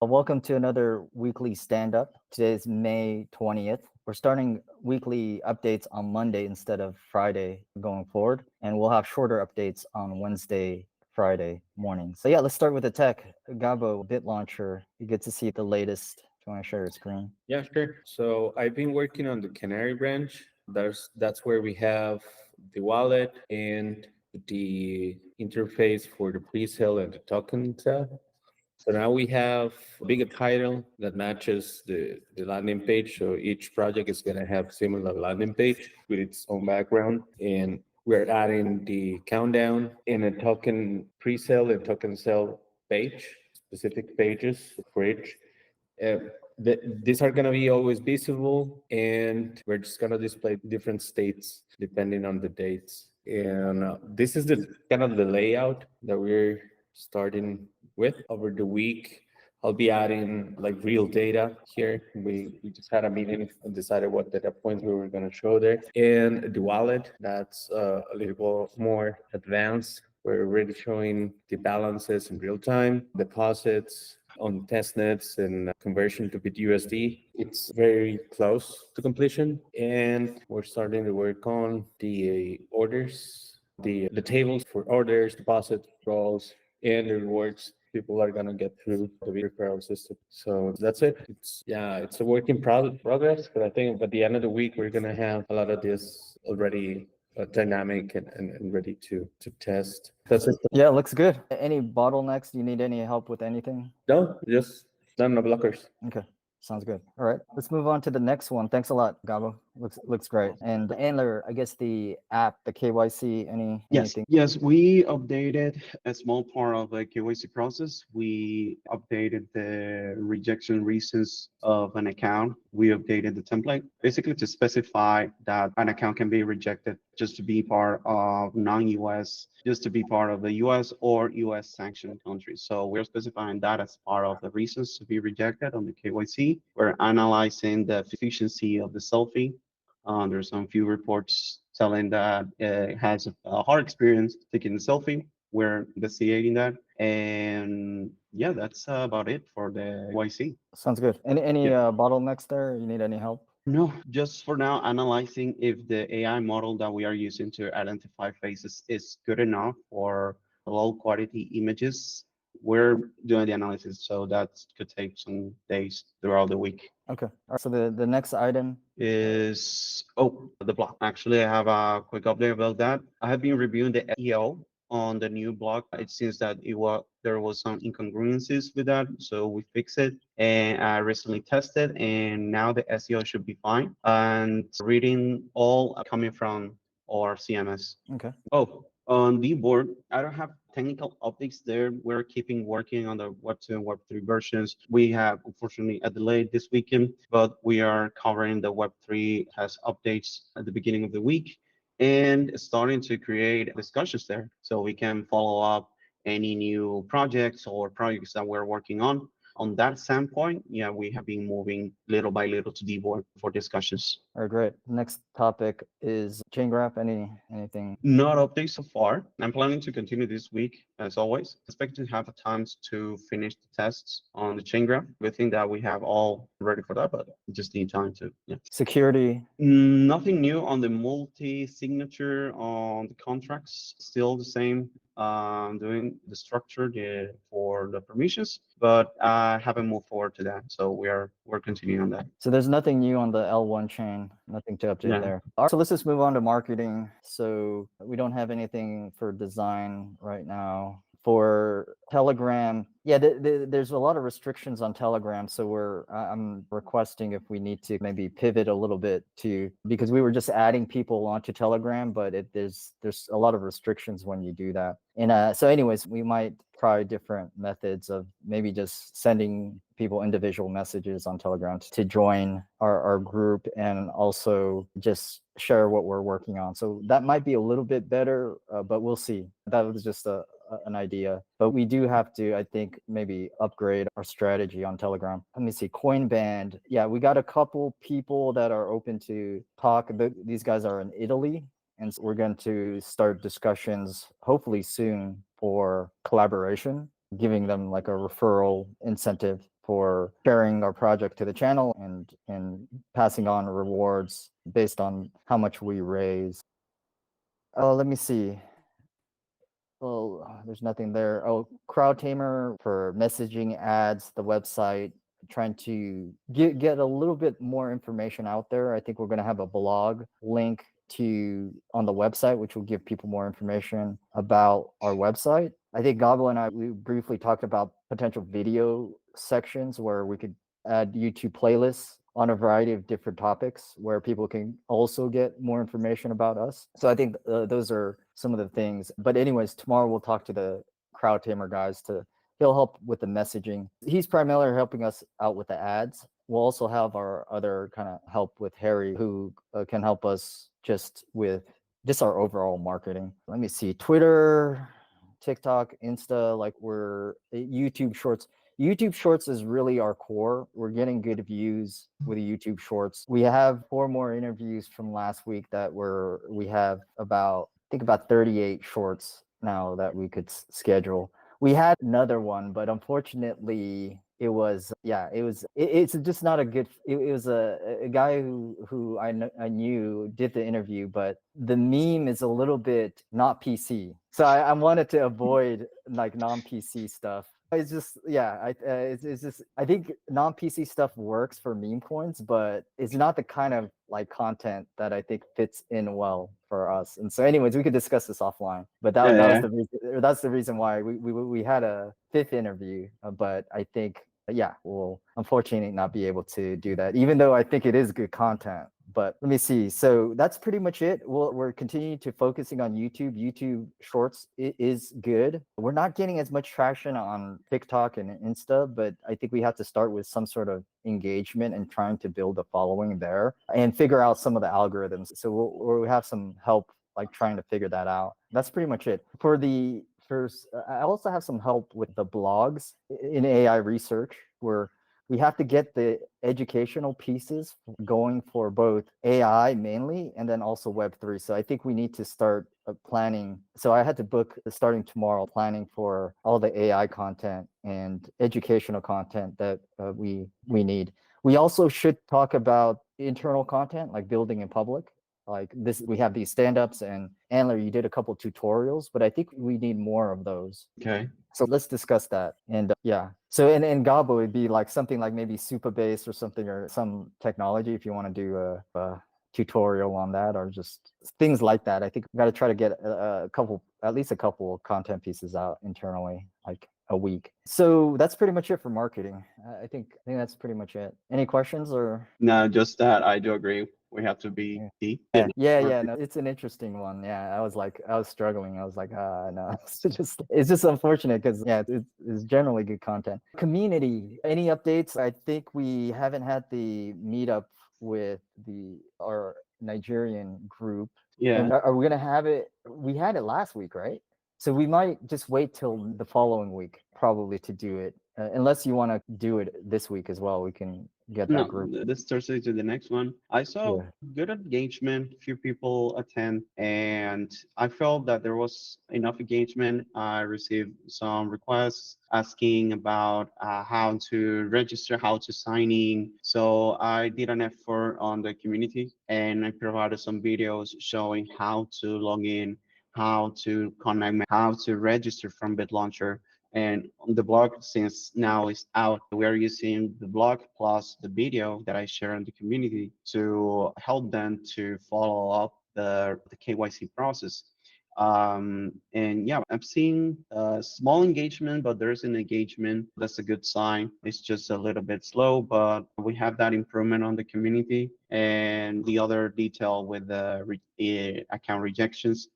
Welcome to another weekly stand-up. Today is May 20th. We're starting weekly updates on Monday instead of Friday going forward, and we'll have shorter updates on Wednesday, Friday morning. So yeah, let's start with the tech. Gabo, Bitlauncher, you get to see the latest. Do you want to share your screen? Yeah, sure. So I've been working on the Canary branch. That's where we have the wallet and the interface for the pre-sale and the token sale. So now we have a bigger title that matches the landing page. So each project is going to have similar landing page with its own background. And we're adding the countdown in a token pre-sale and token sale page, specific pages for each. Uh, these are going to be always visible, and we're just going to display different states depending on the dates. And this is the kind of the layout that we're starting with over the week. I'll be adding like real data here. We just had a meeting and decided what data points we were going to show there. And the wallet, that's a little more advanced. We're already showing the balances in real time, deposits on testnets and conversion to BitUSD. It's very close to completion, and we're starting to work on the orders, the tables for orders, deposits, withdrawals, and the rewards people are gonna get through the referral system. So that's it. It's a work in progress, but I think by the end of the week we're gonna have a lot of this already dynamic and ready to test. That's it. Yeah, looks good. Any bottlenecks? Do you need any help with anything? No, just none of blockers. Okay. Sounds good. All right, let's move on to the next one. Thanks a lot, Gabo. Looks great. And Andler, I guess the app, the KYC, anything? Yes, we updated a small part of the KYC process. We updated the rejection reasons of an account. We updated the template basically to specify that an account can be rejected just to be part of non-US, just to be part of the US or US sanctioned countries. So we're specifying that as part of the reasons to be rejected on the KYC. We're analyzing the efficiency of the selfie. There's some few reports telling that it has a hard experience taking a selfie. We're investigating that. And yeah, that's about it for the YC. Sounds good. Any Yeah. bottlenecks there? You need any help? No, just for now, analyzing if the AI model that we are using to identify faces is good enough for low quality images. We're doing the analysis, so that could take some days throughout the week. Okay. All right. So the next item. Is the blog. Actually, I have a quick update about that. I have been reviewing the SEO on the new blog. It seems that there was some incongruencies with that, so we fixed it. And I recently tested, and now the SEO should be fine. And reading all coming from our CMS. Okay. Oh, on the board, I don't have technical updates there. We're keeping working on the Web 2 and Web 3 versions. We have, unfortunately, a delay this weekend, but we are covering the Web 3 has updates at the beginning of the week and starting to create discussions there so we can follow up any new projects or projects that we're working on. On that standpoint, yeah, we have been moving little by little to the board for discussions. All right, great. Next topic is chain graph. Anything? Not updates so far. I'm planning to continue this week, as always. Expect to have the times to finish the tests on the chain graph. We think that we have all ready for that, but we just need time to. Yeah. Security. Nothing new on the multi-signature on the contracts. Still the same. Doing the structure for the permissions, but I haven't moved forward to that. So we're continuing on that. So there's nothing new on the L1 chain, nothing to update Yeah. there. All right, so let's just move on to marketing. So we don't have anything for design right now. For Telegram, yeah, there's a lot of restrictions on Telegram. So I'm requesting if we need to maybe pivot a little bit because we were just adding people onto Telegram, but there's a lot of restrictions when you do that. And so anyways, we might try different methods of maybe just sending people individual messages on Telegram to join our group and also just share what we're working on. So that might be a little bit better, but we'll see. That was just an idea. But we do have to, I think, maybe upgrade our strategy on Telegram. Let me see, Coinband. Yeah, we got a couple people that are open to talk. These guys are in Italy. And so we're going to start discussions hopefully soon for collaboration, giving them like a referral incentive for sharing our project to the channel and passing on rewards based on how much we raise. Oh, let me see. Oh, there's nothing there. Oh, Crowd Tamer for messaging ads, the website, trying to get a little bit more information out there. I think we're going to have a blog link to on the website, which will give people more information about our website. I think Gabo and I, we briefly talked about potential video sections where we could add YouTube playlists on a variety of different topics where people can also get more information about us. So I think those are some of the things. But anyways, tomorrow we'll talk to the Crowd Tamer guys to he'll help with the messaging. He's primarily helping us out with the ads. We'll also have our other kind of help with Harry, who can help us just with just our overall marketing. Let me see, Twitter, TikTok, Insta, like we're YouTube Shorts. YouTube Shorts is really our core. We're getting good views with YouTube Shorts. We have 4 more interviews from last week that we have about, I think about 38 shorts now that we could schedule. We had another one, but unfortunately it's just not a good, it was a guy who I knew did the interview, but the meme is a little bit not PC. So I wanted to avoid like non-PC stuff. It's just it's just I think non-PC stuff works for meme coins, but it's not the kind of like content that I think fits in well for us. And so anyways, we could discuss this offline, but that was the reason, that's the reason why we had a 5th interview, but I think we'll unfortunately not be able to do that, even though I think it is good content. But let me see. So that's pretty much it. We're continuing to focusing on YouTube. YouTube Shorts is good. We're not getting as much traction on TikTok and Insta, but I think we have to start with some sort of engagement and trying to build a following there and figure out some of the algorithms. So we'll have some help like trying to figure that out. That's pretty much it. For the first, I also have some help with the blogs in AI research where we have to get the educational pieces going for both AI mainly and then also Web3. So I think we need to start planning. So I had to book starting tomorrow planning for all the AI content and educational content that we need. We also should talk about internal content like building in public. Like this, we have these stand-ups, and Andler, you did a couple tutorials, but I think we need more of those. Okay. So let's discuss that. And so in Gabo, it'd be like something like maybe Supabase or something, or some technology if you want to do a tutorial on that, or just things like that. I think we got to try to get at least a couple content pieces out internally, like a week. So that's pretty much it for marketing. I think that's pretty much it. Any questions or? No, just that I do agree. We have to be deep. No, it's an interesting one. Yeah, I was struggling. I was like, no, it's just unfortunate because it's generally good content. Community, any updates? I think we haven't had the meetup with our Nigerian group. Yeah. And are we gonna have it? We had it last week, right? So we might just wait till the following week probably to do it. Unless you want to do it this week as well, we can get that No, group. this Thursday to the next one. I saw good engagement, few people attend, and I felt that there was enough engagement. I received some requests asking about how to register, how to sign in. So I did an effort on the community, and I provided some videos showing how to log in, how to connect, how to register from Bitlauncher. And the blog, since now is out, we are using the blog plus the video that I share in the community to help them to follow up the KYC process. And yeah, I'm seeing small engagement, but there's an engagement. That's a good sign. It's just a little bit slow, but we have that improvement on the community. And the other detail with the account rejections,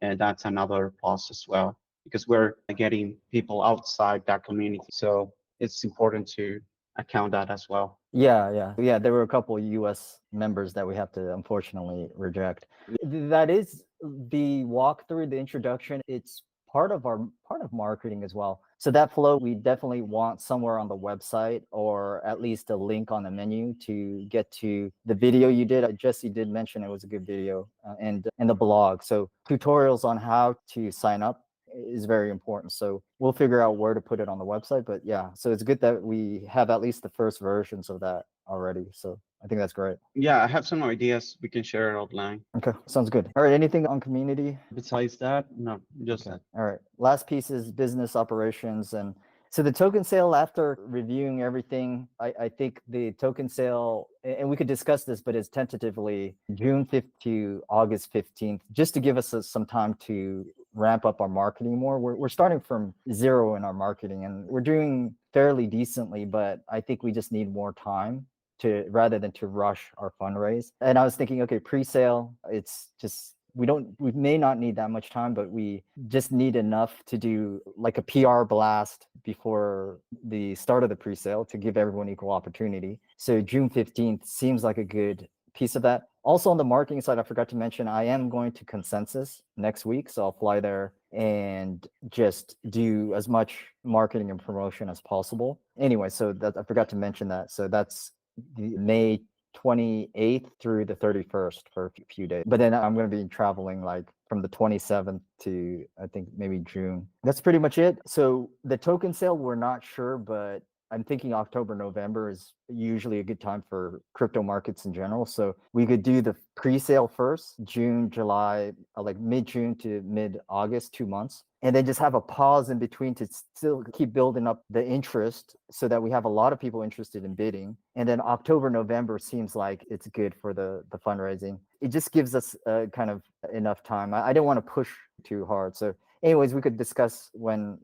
and that's another plus as well, because we're getting people outside that community. So it's important to account that as well. Yeah. There were a couple US members that we have to unfortunately reject. That is the walkthrough, the introduction. It's part of marketing as well. So that flow, we definitely want somewhere on the website, or at least a link on the menu to get to the video you did. Jesse did mention it was a good video, and the blog. So tutorials on how to sign up is very important. So we'll figure out where to put it on the website. But yeah, so it's good that we have at least the first versions of that already. So I think that's great. Yeah, I have some ideas. We can share it offline. Okay, sounds good. All right, anything on community? Besides that, no, just Okay. that. All right. Last piece is business operations. And so the token sale, after reviewing everything, I think the token sale, and we could discuss this, but it's tentatively June 5th to August 15th, just to give us some time to ramp up our marketing more. We're starting from zero in our marketing, and we're doing fairly decently, but I think we just need more time to, rather than to rush our fundraise. And I was thinking, okay, pre-sale, it's just, we may not need that much time, but we just need enough to do like a PR blast before the start of the pre-sale to give everyone equal opportunity. So June 15th seems like a good piece of that. Also on the marketing side, I forgot to mention, I am going to Consensus next week. So I'll fly there and just do as much marketing and promotion as possible. Anyway, so that I forgot to mention that. So that's May 28th through the 31st for a few days. But then I'm going to be traveling like from the 27th to I think maybe June. That's pretty much it. So the token sale, we're not sure, but I'm thinking October, November is usually a good time for crypto markets in general. So we could do the pre-sale first, June, July, like mid-June to mid-August, 2 months. And then just have a pause in between to still keep building up the interest so that we have a lot of people interested in bidding. And then October, November seems like it's good for the fundraising. It just gives us kind of enough time. I didn't want to push too hard. So anyways, we could discuss when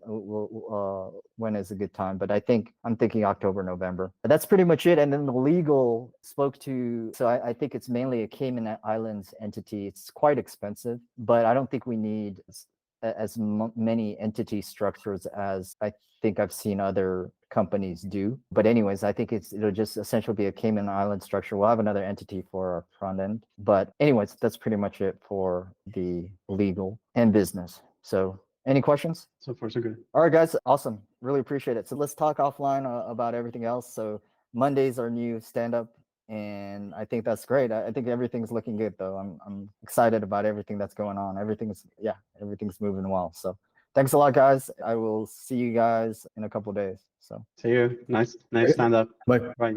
is a good time, but I'm thinking October, November. But that's pretty much it. And then the legal spoke to, so I think it's mainly a Cayman Islands entity. It's quite expensive, but I don't think we need as many entity structures as I think I've seen other companies do. But anyways, I think it'll just essentially be a Cayman Island structure. We'll have another entity for our front end. But anyways, that's pretty much it for the legal and business. So any questions? So far, so good. All right, guys. Awesome. Really appreciate it. So let's talk offline about everything else. So Monday's our new stand-up. And I think that's great. I think everything's looking good, though. I'm excited about everything that's going on. Everything's moving well. So thanks a lot, guys. I will see you guys in a couple of days. So See you. Nice stand up. Bye. Bye.